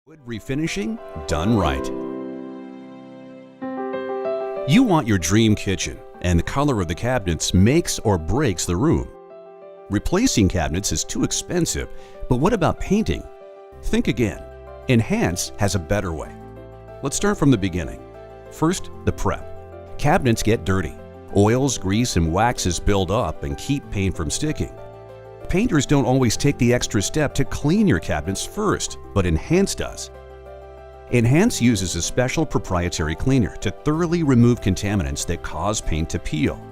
Wood refinishing done right. You want your dream kitchen, and the color of the cabinets makes or breaks the room. Replacing cabinets is too expensive, but what about painting? Think again. Nhance has a better way. Let's start from the beginning. First, the prep. Cabinets get dirty. Oils, grease, and waxes build up and keep paint from sticking. Painters don't always take the extra step to clean your cabinets first, but Nhance does. Nhance uses a special proprietary cleaner to thoroughly remove contaminants that cause paint to peel.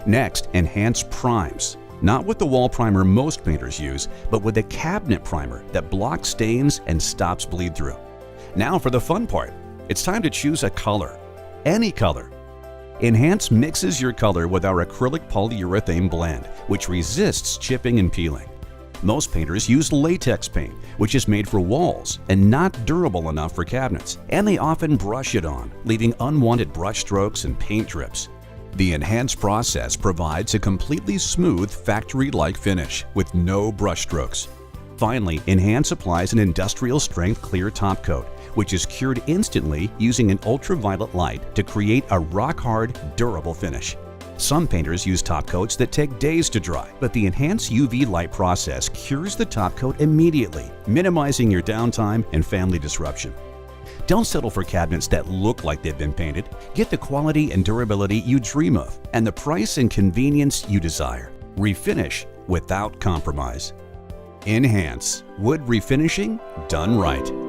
Next, Nhance primes, not with the wall primer most painters use, but with a cabinet primer that blocks stains and stops bleed through. Now for the fun part. It's time to choose a color. Any color. Nhance mixes your color with our acrylic polyurethane blend, which resists chipping and peeling. Most painters use latex paint, which is made for walls and not durable enough for cabinets, and they often brush it on, leaving unwanted brush strokes and paint drips. The Nhance process provides a completely smooth, factory-like finish with no brush strokes. Finally, Nhance applies an industrial-strength clear top coat, which is cured instantly using an ultraviolet light to create a rock-hard, durable finish. Some painters use top coats that take days to dry, but the Nhance UV light process cures the top coat immediately, minimizing your downtime and family disruption. Don't settle for cabinets that look like they've been painted. Get the quality and durability you dream of and the price and convenience you desire. Refinish without compromise. Nhance-Wood Refinishing Done Right.